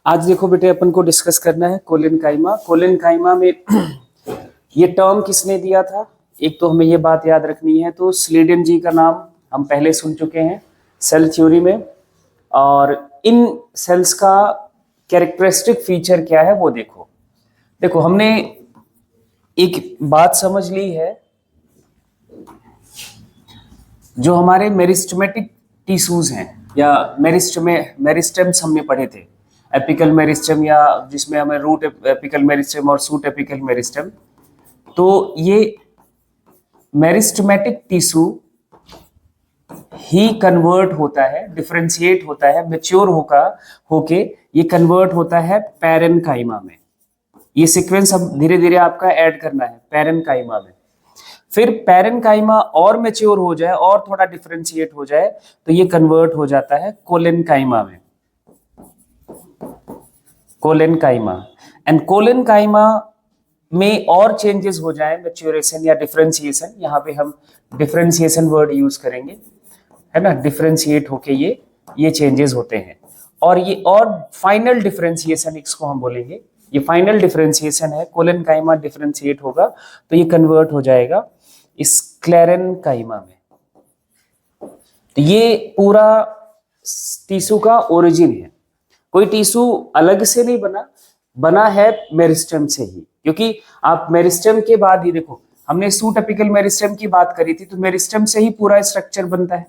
आज देखो बेटे अपन को डिस्कस करना है कोलेनकाइमा। कोलेनकाइमा में ये टर्म किसने दिया था, एक तो हमें ये बात याद रखनी है। तो स्लीडन जी का नाम हम पहले सुन चुके हैं सेल थ्योरी में, और इन सेल्स का कैरेक्टरिस्टिक फीचर क्या है वो देखो। देखो हमने एक बात समझ ली है, जो हमारे मेरिस्टेमेटिक टिश्यूज हैं या मेरिस्टेम्स हमने पढ़े थे, एपिकल मेरिस्टेम या जिसमें हमें रूट एपिकल मेरिस्टेम और सूट एपिकल मेरिस्टेम। तो ये मेरिस्टेमेटिक टिश्यू ही कन्वर्ट होता है, डिफरेंशिएट होता है, मैच्योर होके ये कन्वर्ट होता है पैरेन्काइमा में। ये सीक्वेंस अब धीरे धीरे आपका ऐड करना है पैरेन्काइमा में। फिर पैरेन्काइमा और मैच्योर हो जाए और थोड़ा डिफरेंशिएट हो जाए तो ये कन्वर्ट हो जाता है कोलेनकाइमा में, कोलेनकाइमा। एंड कोलेनकाइमा में और चेंजेस हो जाए, मैच्योरेशन या डिफरेंशिएशन, यहाँ पे हम डिफरेंशिएशन वर्ड यूज करेंगे, है ना। डिफरेंशिएट होके ये चेंजेस होते हैं, और ये और फाइनल डिफरेंशिएशन इसको हम बोलेंगे। ये फाइनल डिफरेंशिएशन है, कोलेनकाइमा डिफरेंशिएट होगा तो ये कन्वर्ट हो जाएगा स्क्लेरेनकाइमा में। तो ये पूरा टिश्यू का ओरिजिन है। कोई टिश्यू अलग से नहीं बना है मेरिस्टेम से ही, क्योंकि आप मेरिस्टेम के बाद ही देखो, हमने सूट एपिकल मेरिस्टेम की बात करी थी, तो मेरिस्टेम से ही पूरा स्ट्रक्चर बनता है।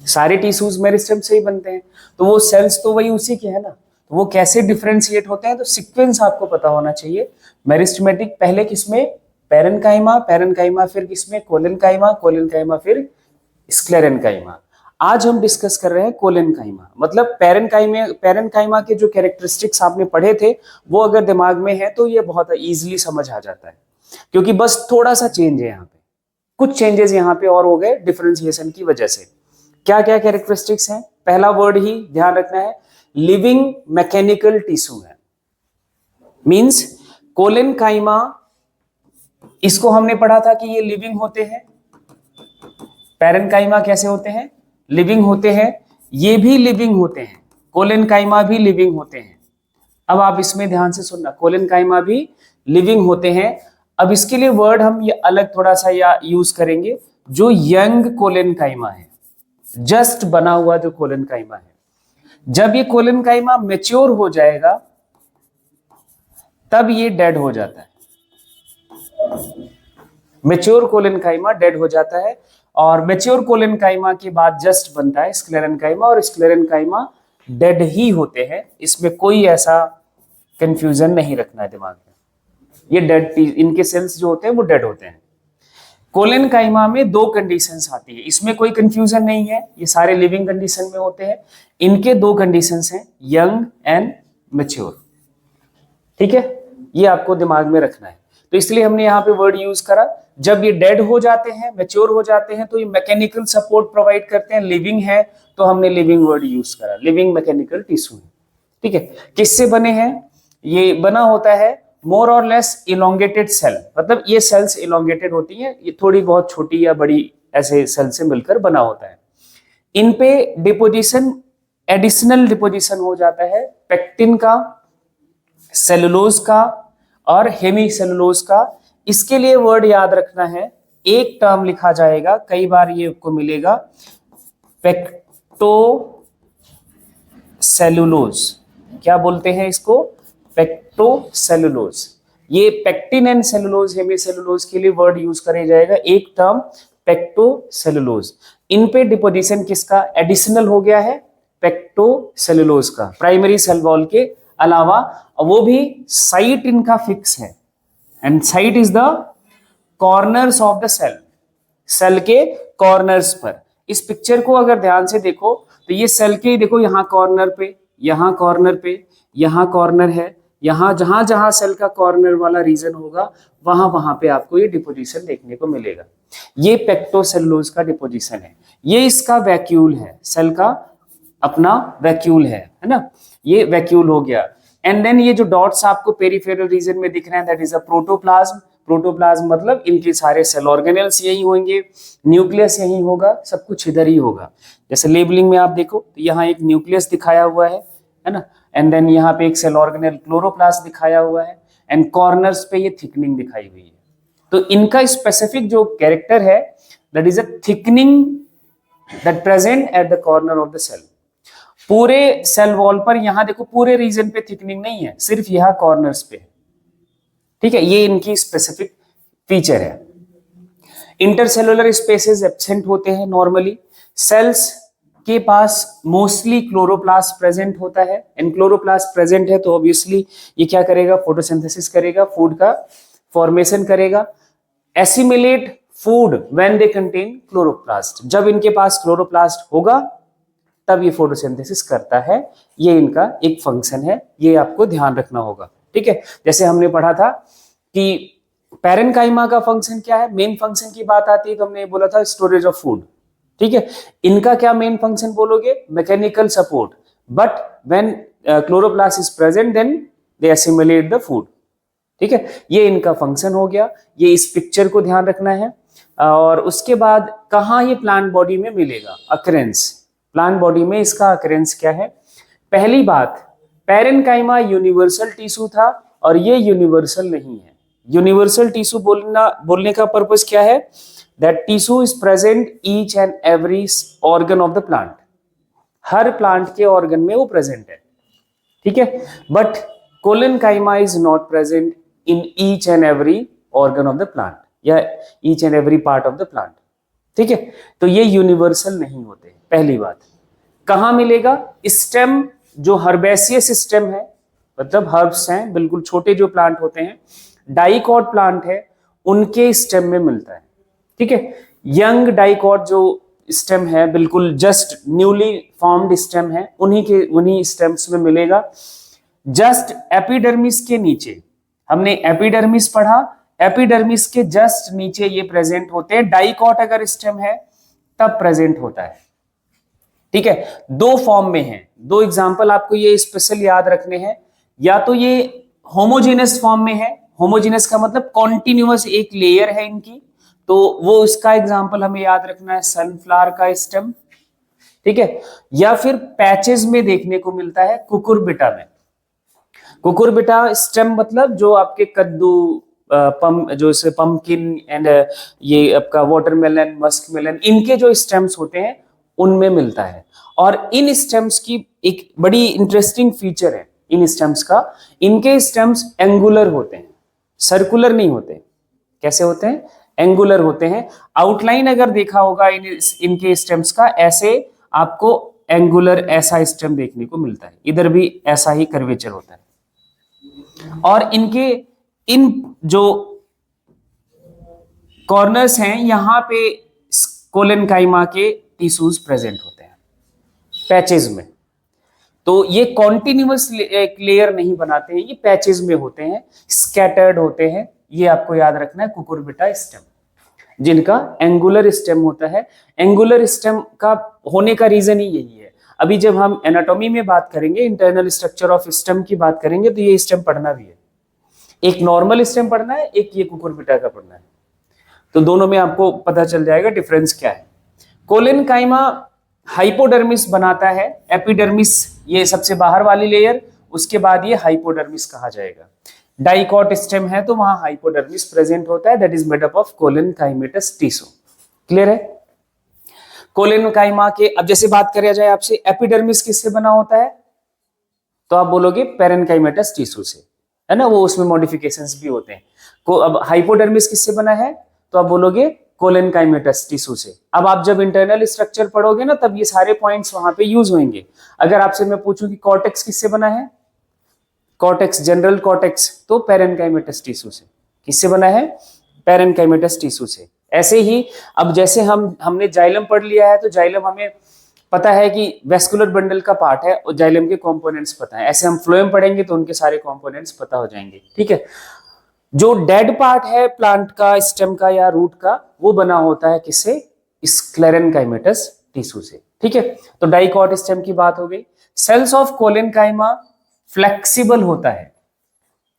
सारे टिश्यूज मेरिस्टेम से ही बनते हैं, तो वो सेल्स तो वही उसी के है ना। तो वो कैसे डिफरेंशिएट होते हैं, तो सीक्वेंस आपको पता होना चाहिए। मेरिस्टेमेटिक पहले किसमें, पैरेन्काइमा, पैरेन्काइमा फिर किसमें, कोलेनकाइमा, कोलेनकाइमा फिर स्क्लेरेनकाइमा। आज हम डिस्कस कर रहे हैं कोलेनकाइमा। मतलब पैरेन्काइमा के जो कैरेक्टरिस्टिक्स आपने पढ़े थे वो अगर दिमाग में है तो ये बहुत इजीली समझ आ जाता है, क्योंकि बस थोड़ा सा चेंज है यहाँ पे, कुछ चेंजेस यहाँ पे और हो गए डिफरेंशिएशन की वजह से। क्या क्या कैरेक्टरिस्टिक्स हैं, पहला वर्ड ही ध्यान रखना है, लिविंग मैकेनिकल टिश्यू है। मींस कोलेनकाइमा, इसको हमने पढ़ा था कि ये लिविंग होते हैं। पैरेन्काइमा कैसे होते हैं, लिविंग होते हैं, ये भी लिविंग होते हैं, कोलेनकाइमा भी लिविंग होते हैं। अब आप इसमें ध्यान से सुनना, कोलेनकाइमा भी लिविंग होते हैं। अब इसके लिए वर्ड हम ये अलग थोड़ा सा या यूज करेंगे, जो यंग कोलेनकाइमा है, जस्ट बना हुआ जो कोलेनकाइमा है। जब ये कोलेनकाइमा मैच्योर हो जाएगा तब ये डेड हो जाता है। मैच्योर कोलेनकाइमा डेड हो जाता है, और मैच्योर कोलेनकाइमा के बाद जस्ट बनता है स्क्लेरेनकाइमा, और स्क्लेरेनकाइमा डेड ही होते हैं। इसमें कोई ऐसा कंफ्यूजन नहीं रखना है दिमाग में, ये डेड, इनके सेल्स जो होते हैं वो डेड होते हैं। कोलेनकाइमा में दो कंडीशंस आती है, इसमें कोई कंफ्यूजन नहीं है, ये सारे लिविंग कंडीशन में होते हैं। इनके दो कंडीशंस हैं, यंग एंड मैच्योर। ठीक है, ये आपको दिमाग में रखना है। तो इसलिए हमने यहाँ पे वर्ड यूज करा, जब ये डेड हो जाते हैं, मैच्योर हो जाते हैं, तो ये मैकेनिकल सपोर्ट प्रोवाइड करते हैं। लिविंग है तो हमने लिविंग वर्ड यूज करा, लिविंग मैकेनिकल टिश्यू है। ठीक है, किससे बने हैं, ये बना होता है मोर और लेस इलोंगेटेड सेल, मतलब ये सेल्स इलोंगेटेड होती हैं, ये थोड़ी बहुत छोटी या बड़ी ऐसे सेल से मिलकर बना होता है। इन पे डिपोजिशन, एडिशनल डिपोजिशन हो जाता है पेक्टिन का, सेलुलोज का और हेमीसेलुलोज का। इसके लिए वर्ड याद रखना है, एक टर्म लिखा जाएगा, कई बार ये आपको मिलेगा, पेक्टोसेलुलोज। क्या बोलते हैं इसको, पेक्टोसेलुलोज। ये पेक्टिन एंड सेलुलोज, हेमीसेलुलोज के लिए वर्ड यूज करा जाएगा, एक टर्म पेक्टोसेलुलोज। इन पे डिपोजिशन किसका एडिशनल हो गया है, पेक्टोसेलुलोज का, प्राइमरी सेल वॉल के अलावा, वो भी साइट इनका फिक्स है। And site is the corners of the cell, cell के कॉर्नर्स पर। इस पिक्चर को अगर ध्यान से देखो तो ये सेल के, देखो यहाँ कॉर्नर पे, यहाँ कॉर्नर पे, यहाँ कॉर्नर है, यहाँ जहां जहां सेल का कॉर्नर वाला रीजन होगा वहां वहां पे आपको ये डिपोजिशन देखने को मिलेगा। ये पेक्टोसेलुलोज का डिपोजिशन है, ये इसका वैक्यूल है, सेल का अपना वैक्यूल है ना, ये वैक्यूल हो गया। एंड देन ये जो डॉट्स आपको पेरिफेरल रीजन में दिख रहे हैं, that is a protoplasm. Protoplasm मतलब इनके सारे सेल ऑर्गेनेल्स यही होंगे, न्यूक्लियस यही होगा, सब कुछ इधर ही होगा। जैसे लेबलिंग में आप देखो तो यहाँ एक न्यूक्लियस दिखाया हुआ है है ना। एंड देन यहाँ पे एक सेल ऑर्गेनेल क्लोरोप्लास्ट दिखाया हुआ है एंड कॉर्नर्स पे ये थिकनिंग दिखाई हुई है। तो इनका स्पेसिफिक जो कैरेक्टर है that is a thickening that present at the corner of the cell. पूरे सेल वॉल पर यहां देखो पूरे रीजन पे थिकनिंग नहीं है, सिर्फ यहां कॉर्नर्स पे है, ठीक है। ये इनकी स्पेसिफिक फीचर है। इंटरसेलुलर स्पेसेस एब्सेंट होते हैं नॉर्मली। सेल्स के पास मोस्टली क्लोरोप्लास्ट प्रेजेंट होता है एंड क्लोरोप्लास्ट प्रेजेंट है तो ऑब्वियसली ये क्या करेगा, फोटोसिंथेसिस करेगा, फूड का फॉर्मेशन करेगा। Assimilate food when they contain chloroplast, जब इनके पास क्लोरोप्लास्ट होगा तब ये फोटोसिंथेसिस करता है। ये इनका एक फंक्शन है, ये आपको ध्यान रखना होगा, ठीक है। जैसे हमने पढ़ा था कि पैरेन्काइमा का फंक्शन क्या है, मेन फंक्शन की बात आती है तो हमने बोला था स्टोरेज ऑफ फूड, ठीक है। इनका क्या मेन फंक्शन बोलोगे, mechanical support, but when chloroplast is present then they assimilate the food, ठीक है। ये इनका फंक्शन हो गया, ये इस पिक्चर को ध्यान रखना है। और उसके बाद कहाँ ये प्लांट बॉडी में मिलेगा, अकरेंस, प्लांट बॉडी में इसका अकरेंस क्या है। पहली बात, पैरेन्काइमा यूनिवर्सल टिश्यू था और ये यूनिवर्सल नहीं है। यूनिवर्सल टिश्यू बोलने का पर्पस क्या है, that tissue is present each and every organ of the plant, हर प्लांट के ऑर्गन में वो प्रेजेंट है, ठीक है। But collenchyma is not present in each and every organ of the plant या each and every part of the plant, ठीक है। तो ये यूनिवर्सल नहीं होते। पहली बात, कहां मिलेगा, स्टेम, जो हर्बेसियस स्टेम है, मतलब हर्ब्स हैं, बिल्कुल छोटे जो प्लांट होते हैं, डाइकॉट प्लांट है, उनके स्टेम में मिलता है, ठीक है। यंग डाइकॉट जो स्टेम है, बिल्कुल जस्ट न्यूली फॉर्म्ड स्टेम है, उन्हीं स्टेम्स में मिलेगा। जस्ट एपिडर्मिस के नीचे, हमने एपिडर्मिस पढ़ा, एपिडर्मिस के जस्ट नीचे ये प्रेजेंट होते हैं। डाइकॉट अगर स्टेम है तब प्रेजेंट होता है, ठीक है। दो फॉर्म में है, दो एग्जांपल आपको ये स्पेशल याद रखने हैं। या तो ये होमोजेनस फॉर्म में है, होमोजेनस का मतलब कॉन्टिन्यूअस एक लेयर है इनकी, तो वो इसका एग्जांपल हमें याद रखना है सनफ्लावर का स्टेम, ठीक है। या फिर पैचेस में देखने को मिलता है कुकुरबिटा में। कुकुरबिटा स्टेम मतलब जो आपके कद्दू, जो से पंपकिन एंड ये आपका वाटरमेलन, मस्कमेलन, इनके जो स्टेम्स होते हैं उनमें मिलता है। और इन स्टेम्स की एक बड़ी इंटरेस्टिंग फीचर है इन स्टेम्स का, इनके स्टेम्स एंगुलर होते हैं, सर्कुलर नहीं होते। कैसे होते हैं, एंगुलर होते हैं। आउटलाइन अगर देखा होगा इनके स्टेम्स का, ऐसे आपको एंगुलर ऐसा स्टेम देखने को मिलता है, इधर भी ऐसा ही कर्वेचर होता है। और इनके इन जो कॉर्नर्स हैं यहां पे कोलेनकाइमा के टिश्यूज प्रेजेंट होते हैं पैचेज में। तो ये कॉन्टिन्यूअस एक लेयर नहीं बनाते हैं, ये पैचेज में होते हैं, स्कैटर्ड होते हैं। ये आपको याद रखना है कुकुरबिटा स्टेम, जिनका एंगुलर स्टेम होता है। एंगुलर स्टेम का होने का रीजन ही यही है। अभी जब हम एनाटॉमी में बात करेंगे, इंटरनल स्ट्रक्चर ऑफ स्टेम की बात करेंगे, तो ये स्टेम पढ़ना भी है। एक नॉर्मल स्टेम पढ़ना है, एक ये कुकुरबिटा का पढ़ना है, तो दोनों में आपको पता चल जाएगा डिफरेंस क्या है। कोलेनकाइमा हाइपोडर्मिस बनाता है, एपिडर्मिस ये सबसे बाहर वाली लेयर, उसके बाद ये हाइपोडर्मिस कहा जाएगा। डाइकॉट स्टेम है तो वहां हाइपोडर्मिस प्रेजेंट होता है, that is made up of collenchymatous tissue. Clear है। कोलेनकाइमा के, अब जैसे बात करें जाए आपसे, एपिडर्मिस किससे बना होता है, तो आप बोलोगे पैरेन्काइमेटस टिश्यू से, है ना, वो उसमें मॉडिफिकेशंस भी होते हैं। अब हाइपोडर्मिस किससे बना है, तो आप बोलोगे कोलेनकाइमेटस टिश्यू से। अब आप जब इंटरनल स्ट्रक्चर पढ़ोगे ना, तब ये सारे पॉइंट्स वहां पे यूज होंगे। अगर आपसे मैं पूछूं कि कॉर्टेक्स किससे बना है, कॉर्टेक्स, जनरल कॉर्टेक्स, तो पैरेन्काइमेटस टिश्यू से। किससे बना है, पैरेन्काइमेटस टिश्यू से। ऐसे ही अब जैसे हमने जाइलम पढ़ लिया है, तो जाइलम हमें पता है कि वेस्कुलर बंडल का पार्ट है और जाइलम के कंपोनेंट्स पता है। ऐसे हम फ्लोएम पढ़ेंगे तो उनके सारे कंपोनेंट्स पता हो जाएंगे, ठीक है। जो डेड पार्ट है प्लांट का, स्टेम का या रूट का, वो बना होता है किससे, स्क्लेरेन्काइमेटस टिश्यू से, ठीक है। तो डाइकॉट स्टेम की बात हो गई। सेल्स ऑफ कोलेनकाइमा फ्लेक्सिबल होता है।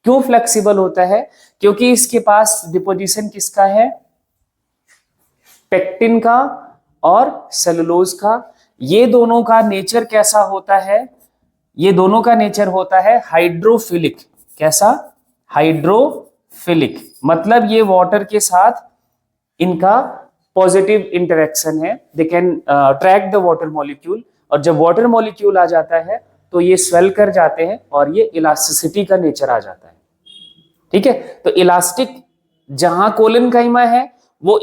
क्यों फ्लेक्सिबल होता है, क्योंकि इसके पास डिपोजिशन किसका है, पेक्टिन का और सेलुलोज का। ये दोनों का नेचर कैसा होता है, ये दोनों का नेचर होता है हाइड्रोफिलिक। कैसा? हाइड्रोफिलिक, मतलब ये वाटर के साथ इनका पॉजिटिव इंटरेक्शन है, they can track the water molecule, और जब वाटर मॉलिक्यूल आ जाता है तो ये स्वेल कर जाते हैं और ये इलास्टिसिटी का नेचर आ जाता है। ठीक है, तो इलास्टिक जहां कोलेनकाइमा है वो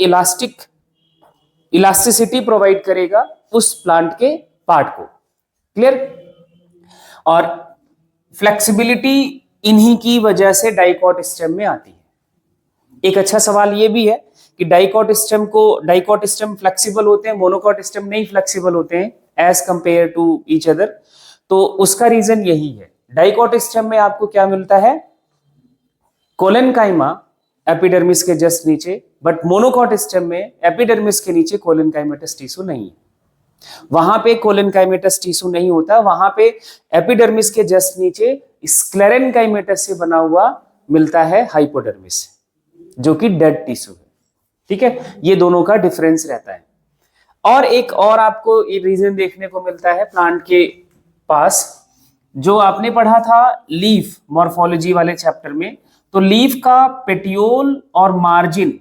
इलास्टिसिटी प्रोवाइड करेगा उस प्लांट के पार्ट को। क्लियर? और फ्लेक्सिबिलिटी इन्हीं की वजह से डाइकॉट स्टेम में आती है। एक अच्छा सवाल ये भी है कि डाइकॉट स्टेम फ्लेक्सिबल होते हैं, मोनोकॉट स्टेम नहीं फ्लेक्सिबल होते हैं as compare to each other. तो उसका रीजन यही है। डाइकॉट स्टेम में आपको क्या मिलता है? कोलेनकाइमा एपिडर्मिस के जस्ट नीचे, बट मोनोकॉट स्टेम में एपिडर्मिस के नीचे कोलेनकाइमेटस टिश्यू नहीं है। वहां पे कोलेनकाइमेटस टिश्यू नहीं होता, वहां पे एपिडर्मिस के जस्ट नीचे स्क्लेरेनकाइमेटस से बना हुआ मिलता है हाइपोडर्मिस, जो कि डेड टिश्यू है। ठीक है, ये दोनों का डिफरेंस रहता है। और एक और आपको ये रीजन देखने को मिलता है प्लांट के पास, जो आपने पढ़ा था लीफ मॉर्फोलॉजी वाले चैप्टर में, तो लीफ का पेटियोल और मार्जिन,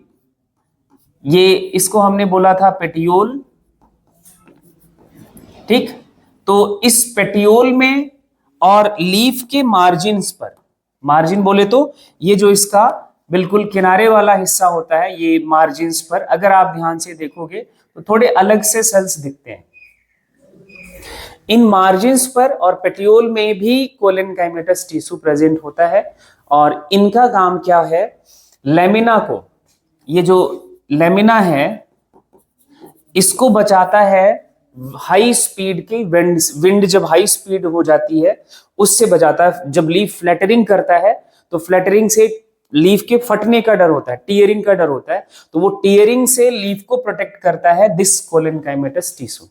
ये इसको हमने बोला था पेटियोल। ठीक, तो इस पेटियोल में और लीफ के मार्जिन्स पर, मार्जिन बोले तो ये जो इसका बिल्कुल किनारे वाला हिस्सा होता है, ये मार्जिन्स पर अगर आप ध्यान से देखोगे तो थोड़े अलग से सेल्स दिखते हैं। इन मार्जिन्स पर और पेटियोल में भी कोलेनकाइमेटस टिश्यू प्रेजेंट होता है, और इनका काम क्या है? लेमिना को, ये जो लेमिना है इसको बचाता है हाई स्पीड की विंड जब हाई स्पीड हो जाती है उससे बचाता है। जब लीफ फ्लैटरिंग करता है तो फ्लैटरिंग से लीफ के फटने का डर होता है, टीयरिंग का डर होता है, तो वो टीयरिंग से लीफ को प्रोटेक्ट करता है दिस कोलेनकाइमेटस टिश्यू।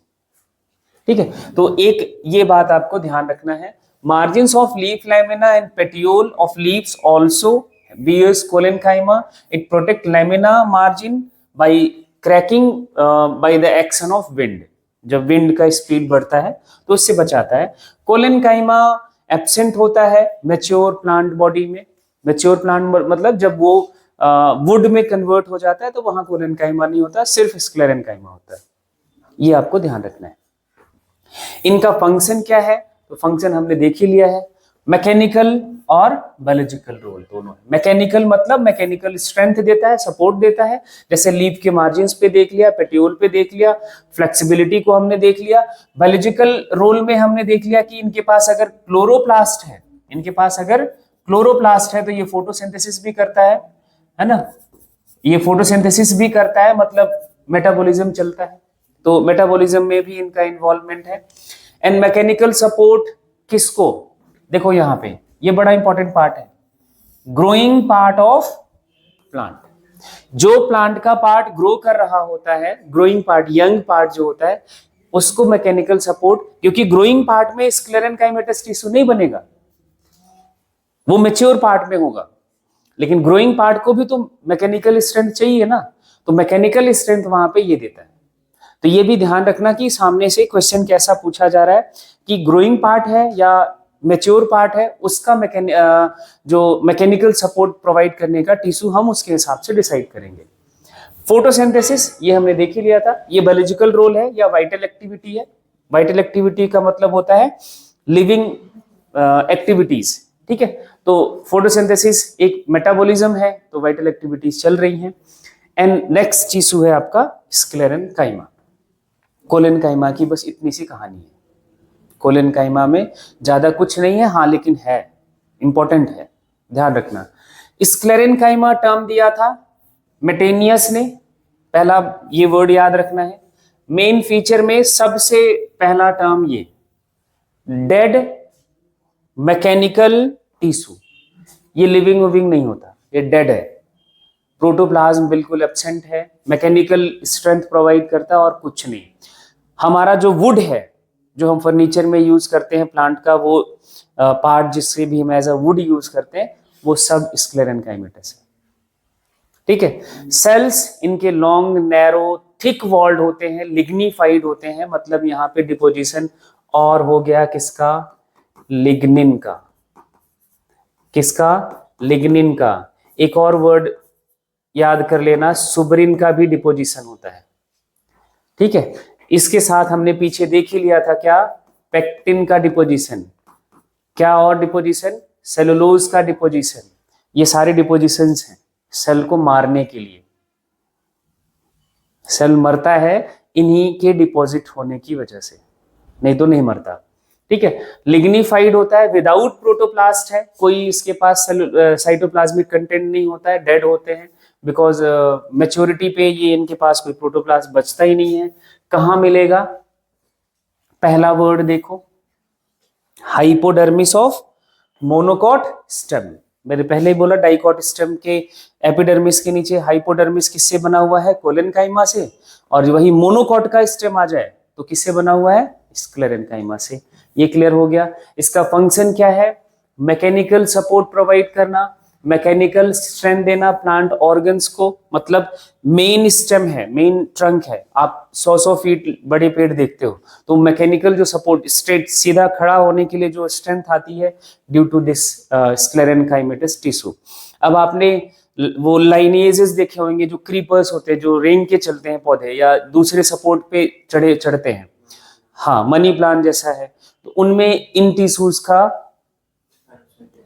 ठीक है, तो एक ये बात आपको ध्यान रखना है, margins of leaf lamina and petiole of leaves also bears collenchyma, it protect lamina margin bye cracking by the action of wind. जब विंड का स्पीड बढ़ता है तो उससे बचाता है। कोलेनकाइमा एब्सेंट होता है मैच्योर प्लांट बॉडी में। मैच्योर प्लांट मतलब जब वो वुड में कन्वर्ट हो जाता है तो वहां कोलेनकाइमा नहीं होता, सिर्फ स्क्लेरेनकाइमा होता है। ये आपको ध्यान रखना है। इनका फंक्शन क्या है? तो फंक्शन हमने देख ही लिया है, मैकेनिकल और बायोलॉजिकल रोल दोनों है। मैकेनिकल मतलब मैकेनिकल स्ट्रेंथ देता है, सपोर्ट देता है, जैसे लीफ के मार्जिन्स पे देख लिया, पेटियोल पे देख लिया, फ्लेक्सिबिलिटी को हमने देख लिया। बायोलॉजिकल रोल में हमने देख लिया कि इनके पास अगर क्लोरोप्लास्ट है तो ये फोटोसिंथेसिस भी करता है ना, ये फोटोसिंथेसिस भी करता है, मतलब मेटाबॉलिज्म चलता है, तो मेटाबॉलिज्म में भी इनका इन्वॉल्वमेंट है। एंड मैकेनिकल सपोर्ट किसको? देखो यहाँ पे ये बड़ा इंपॉर्टेंट पार्ट है, ग्रोइंग पार्ट ऑफ प्लांट। जो प्लांट का पार्ट ग्रो कर रहा होता है, ग्रोइंग पार्ट, यंग पार्ट जो होता है, उसको मैकेनिकल सपोर्ट, क्योंकि ग्रोइंग पार्ट में स्क्लेरेनकाइमेटस टिश्यू नहीं बनेगा, वो मैच्योर पार्ट में होगा, लेकिन ग्रोइंग पार्ट को भी तो मैकेनिकल स्ट्रेंथ चाहिए ना, तो मैकेनिकल स्ट्रेंथ वहां पे ये देता है। तो ये भी ध्यान रखना कि सामने से क्वेश्चन कैसा पूछा जा रहा है कि ग्रोइंग पार्ट है या मैच्योर पार्ट है, उसका जो मैकेनिकल सपोर्ट प्रोवाइड करने का टिश्यू हम उसके हिसाब से डिसाइड करेंगे। फोटोसिंथेसिस ये हमने देख ही लिया था, ये बायोलॉजिकल रोल है या वाइटल एक्टिविटी है। वाइटल एक्टिविटी का मतलब होता है लिविंग एक्टिविटीज। ठीक है, तो फोटोसिंथेसिस एक मेटाबॉलिज्म है, तो वाइटल एक्टिविटीज चल रही हैं। एंड नेक्स्ट टिश्यू है आपका स्क्लेरेनकाइमा। कोलेनकाइमा की बस इतनी सी कहानी है, कोलेनकाइमा में ज्यादा कुछ नहीं है, हाँ लेकिन है, इंपॉर्टेंट है, ध्यान रखना। स्क्लेरेनकाइमा टर्म दिया था मेटेनियस ने, पहला ये वर्ड याद रखना है। मेन फीचर में सबसे पहला टर्म ये डेड मैकेनिकल टिश्यू, ये लिविंग विविंग नहीं होता, ये डेड है। प्रोटोप्लाज्म बिल्कुल एब्सेंट है, मैकेनिकल स्ट्रेंथ प्रोवाइड करता है और कुछ नहीं। हमारा जो वुड है, जो हम फर्नीचर में यूज करते हैं प्लांट का, वो पार्ट जिससे भी हम एज अ वुड यूज करते हैं, वो सब स्क्लेरेनकाइमेटस है। ठीक है, सेल्स इनके लॉन्ग, नैरो, थिक वॉल्ड होते हैं, लिग्निफाइड होते हैं, मतलब यहाँ पे डिपोजिशन और हो गया किसका, लिग्निन का। किसका? लिग्निन का। एक और वर्ड याद कर लेना, सुब्रिन का भी डिपोजिशन होता है। ठीक है, इसके साथ हमने पीछे देख ही लिया था क्या? पेक्टिन का डिपोजिशन। क्या और डिपोजिशन? सेलुलोज का डिपोजिशन। ये सारे डिपोजिशंस हैं सेल को मारने के लिए। सेल मरता है इन्हीं के डिपॉजिट होने की वजह से, नहीं तो नहीं मरता। ठीक है, लिग्निफाइड होता है, विदाउट प्रोटोप्लास्ट है, कोई इसके पास साइटोप्लाज्मिक कंटेंट नहीं होता है, डेड होते हैं, बिकॉज मैच्योरिटी पे ये इनके पास कोई प्रोटोप्लास्ट बचता ही नहीं है। कहाँ मिलेगा? पहला वर्ड देखो, हाइपोडर्मिस ऑफ मोनोकॉट स्टेम। मैंने पहले ही बोला डाइकॉट स्टेम के एपिडर्मिस के नीचे हाइपोडर्मिस किससे बना हुआ है? कोलेनकाइमा से। और वही मोनोकॉट का स्टेम आ जाए तो किससे बना हुआ है? स्क्लेरेनकाइमा से। ये क्लियर हो गया। इसका फंक्शन क्या है? मैकेनिकल सपोर्ट प्रोवाइड करना, मैकेनिकल स्ट्रेंथ देना प्लांट ऑर्गन्स को, मतलब मेन स्टेम है, मेन ट्रंक है। आप 100 फीट बड़े पेड़ देखते हो तो मैकेनिकल जो सपोर्ट, स्ट्रेट सीधा खड़ा होने के लिए जो स्ट्रेंथ आती है ड्यू टू दिस स्क्लेरेनकाइमेटस टिश्यू। अब आपने वो लाइनेजेस देखे होंगे जो क्रीपर्स होते हैं, जो रेंग के चलते हैं पौधे या दूसरे सपोर्ट पे चढ़ते हैं, हाँ मनी प्लांट जैसा है, तो उनमें इन टिश्यूज का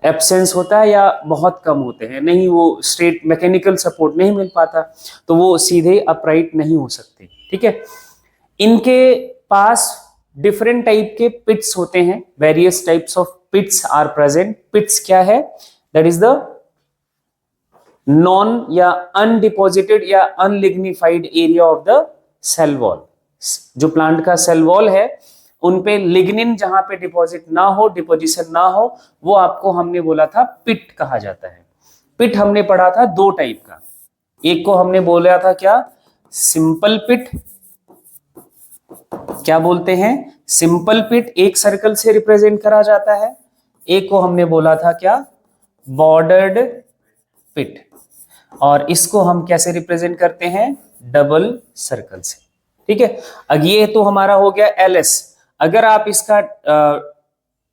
एब्सेंस होता है या बहुत कम होते हैं, नहीं वो स्ट्रेट मैकेनिकल सपोर्ट नहीं मिल पाता, तो वो सीधे अपराइट नहीं हो सकते। ठीक है, इनके पास डिफरेंट टाइप के पिट्स होते हैं, various types of pits are present. Pits क्या है? दैट इज द नॉन या अनडिपोजिटेड या unlignified area of the cell wall. जो प्लांट का सेल वॉल है उन पे लिग्निन जहां पे डिपॉजिट ना हो, डिपोजिशन ना हो, वो आपको हमने बोला था पिट कहा जाता है। पिट हमने पढ़ा था दो टाइप का, एक को हमने बोला था क्या? सिंपल पिट। क्या बोलते हैं? सिंपल पिट, एक सर्कल से रिप्रेजेंट करा जाता है। एक को हमने बोला था क्या? बॉर्डर्ड पिट। और इसको हम कैसे रिप्रेजेंट करते हैं? डबल सर्कल से। ठीक है, अब ये तो हमारा हो गया एलएस। अगर आप इसका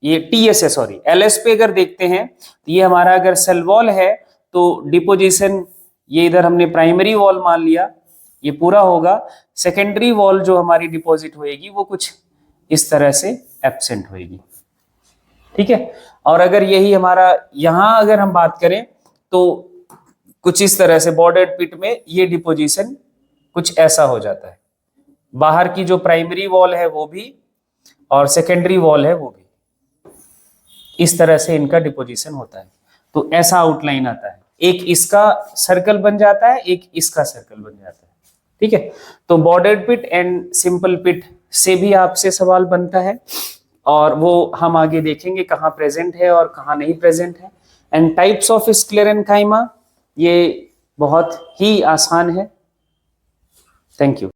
ये टीएस है, सॉरी एलएस पे अगर देखते हैं तो ये हमारा अगर सेल वॉल है तो डिपोजिशन, ये इधर हमने प्राइमरी वॉल मान लिया, ये पूरा होगा। सेकेंडरी वॉल जो हमारी डिपॉजिट होएगी वो कुछ इस तरह से एब्सेंट होएगी। ठीक है, और अगर यही हमारा यहां अगर हम बात करें तो कुछ इस तरह से बॉर्डर्ड पिट में ये डिपोजिशन कुछ ऐसा हो जाता है, बाहर की जो प्राइमरी वॉल है वो भी और सेकेंडरी वॉल है वो भी, इस तरह से इनका डिपोजिशन होता है। तो ऐसा आउटलाइन आता है, एक इसका सर्कल बन जाता है, एक इसका सर्कल बन जाता है। ठीक है, तो बॉर्डर्ड पिट एंड सिंपल पिट से भी आपसे सवाल बनता है और वो हम आगे देखेंगे कहाँ प्रेजेंट है और कहाँ नहीं प्रेजेंट है। एंड टाइप्स ऑफ स्क्लेरेनकाइमा, ये बहुत ही आसान है। Thank you.